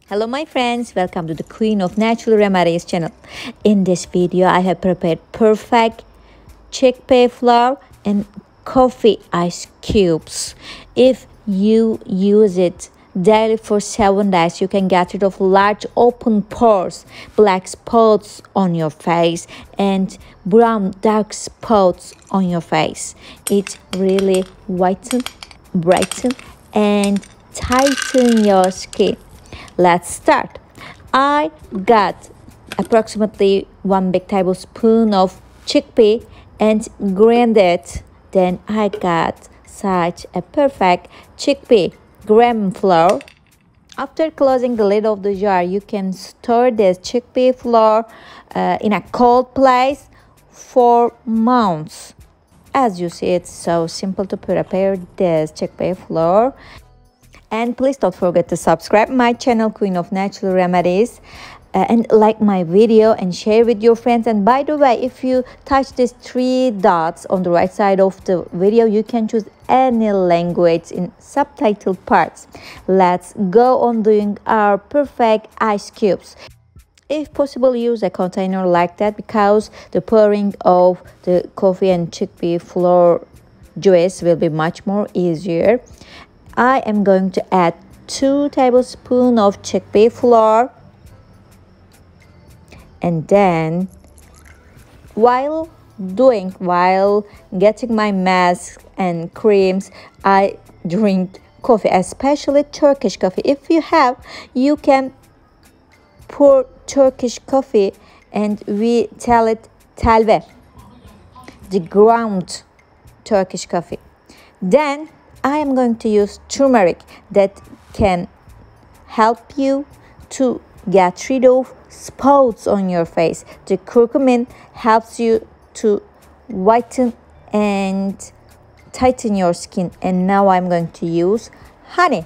Hello my friends, welcome to the Queen of Natural Remedies channel. In this video I have prepared perfect chickpea flour and coffee ice cubes. If you use it daily for 7 days, you can get rid of large open pores, black spots on your face and brown dark spots on your face. It really whiten, brighten and tighten your skin. Let's start. I got approximately 1 big tablespoon of chickpea and grind it. Then I got such a perfect chickpea gram flour. After closing the lid of the jar, you can store this chickpea flour in a cold place for months. As you see, it's so simple to prepare this chickpea flour. And please don't forget to subscribe my channel Queen of Natural Remedies and like my video and share with your friends. And by the way, if you touch these 3 dots on the right side of the video, you can choose any language in subtitle parts. Let's go on doing our perfect ice cubes. If possible, use a container like that because the pouring of the coffee and chickpea flour juice will be much more easier. I am going to add 2 tablespoons of chickpea flour, and then while getting my mask and creams, I drink coffee, especially Turkish coffee. If you have, you can pour Turkish coffee, and we tell it telve, the ground Turkish coffee. Then I am going to use turmeric that can help you to get rid of spots on your face. The curcumin helps you to whiten and tighten your skin. And now I'm going to use honey.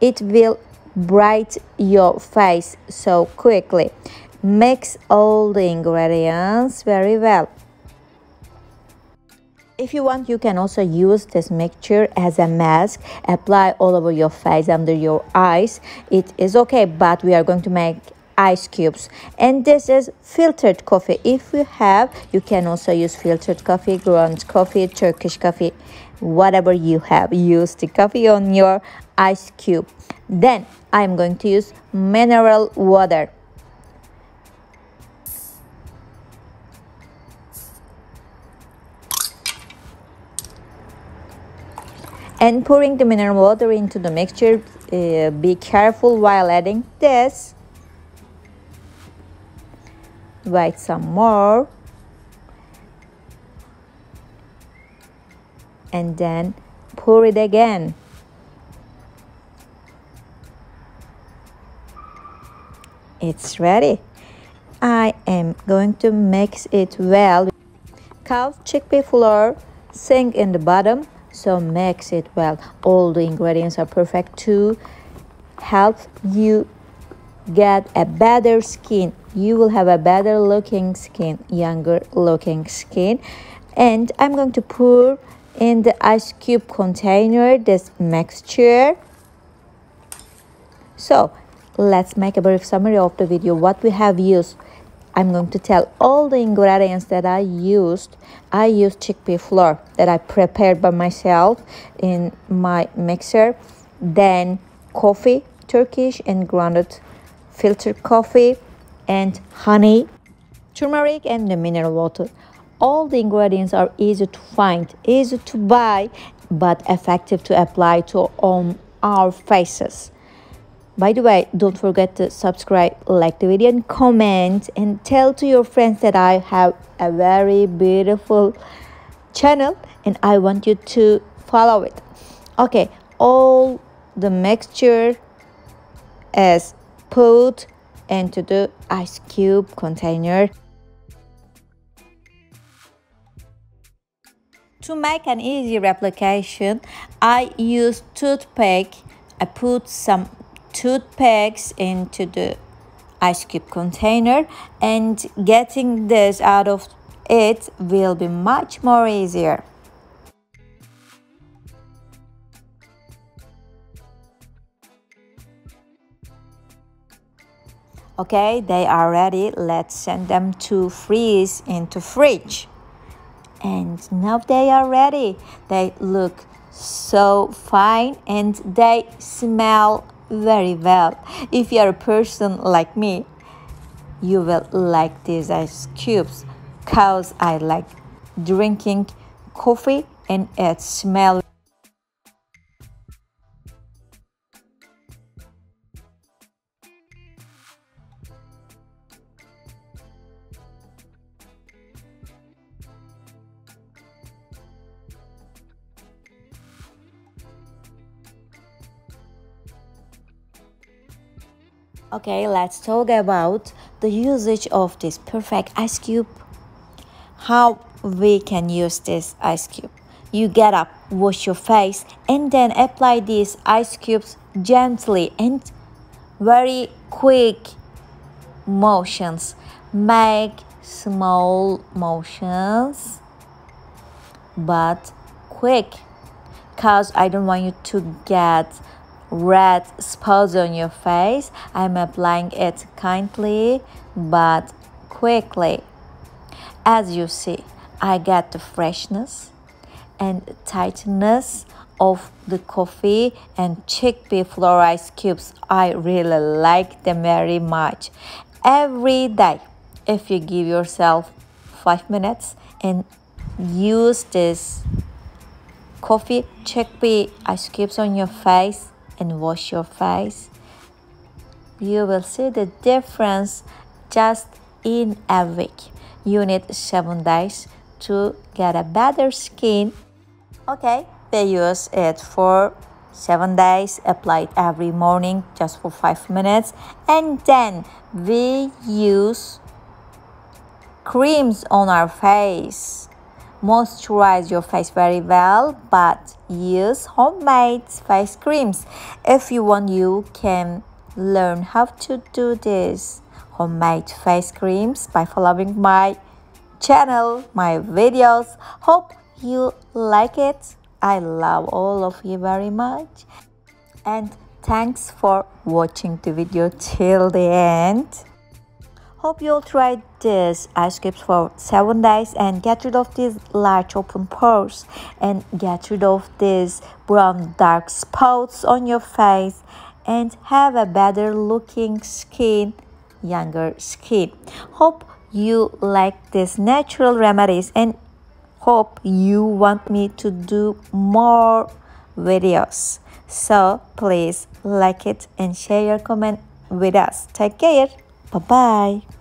It will brighten your face so quickly. Mix all the ingredients very well. If you want, you can also use this mixture as a mask. Apply all over your face, under your eyes. It is okay, but we are going to make ice cubes. And this is filtered coffee. If you have, you can also use filtered coffee, ground coffee, Turkish coffee, whatever you have. Use the coffee on your ice cube. Then I'm going to use mineral water. And pouring the mineral water into the mixture, be careful while adding this. Wait some more. And then pour it again. It's ready. I am going to mix it well. Cow chickpea flour sink in the bottom. So mix it well. All the ingredients are perfect to help you get a better skin. You will have a better looking skin, younger looking skin. And I'm going to pour in the ice cube container this mixture. So let's make a brief summary of the video, what we have used. I'm going to tell all the ingredients that I used. I used chickpea flour that I prepared by myself in my mixer. Then coffee, Turkish and grounded filtered coffee, and honey, turmeric and the mineral water. All the ingredients are easy to find, easy to buy, but effective to apply to on our faces. By the way, don't forget to subscribe, like the video and comment, and tell to your friends that I have a very beautiful channel and I want you to follow it. Okay, all the mixture is put into the ice cube container. To make an easy replication, I use toothpick. I put some toothpicks into the ice cube container, and getting this out of it will be much more easier. Okay, they are ready. Let's send them to freeze into fridge. And now they are ready. They look so fine and they smell very well. If you are a person like me, you will like these ice cubes because I like drinking coffee and it smells. Okay, let's talk about the usage of this perfect ice cube. How we can use this ice cube. You get up, wash your face, and then apply these ice cubes gently and very quick motions. Make small motions but quick, because I don't want you to get red spots on your face. I'm applying it kindly but quickly. As you see, I get the freshness and tightness of the coffee and chickpea flour ice cubes. I really like them very much. Every day, if you give yourself 5 minutes and use this coffee chickpea ice cubes on your face and wash your face, you will see the difference just in a week. You need 7 days to get a better skin. Okay, we use it for 7 days, apply it every morning just for 5 minutes, and then we use creams on our face. Moisturize your face very well, but use homemade face creams. If you want, you can learn how to do this homemade face creams by following my channel, my videos. Hope you like it. I love all of you very much, and thanks for watching the video till the end. Hope you'll try this ice cubes for 7 days and get rid of these large open pores and get rid of these brown dark spots on your face and have a better looking skin, younger skin. Hope you like these natural remedies and hope you want me to do more videos. So please like it and share your comment with us. Take care. Bye bye.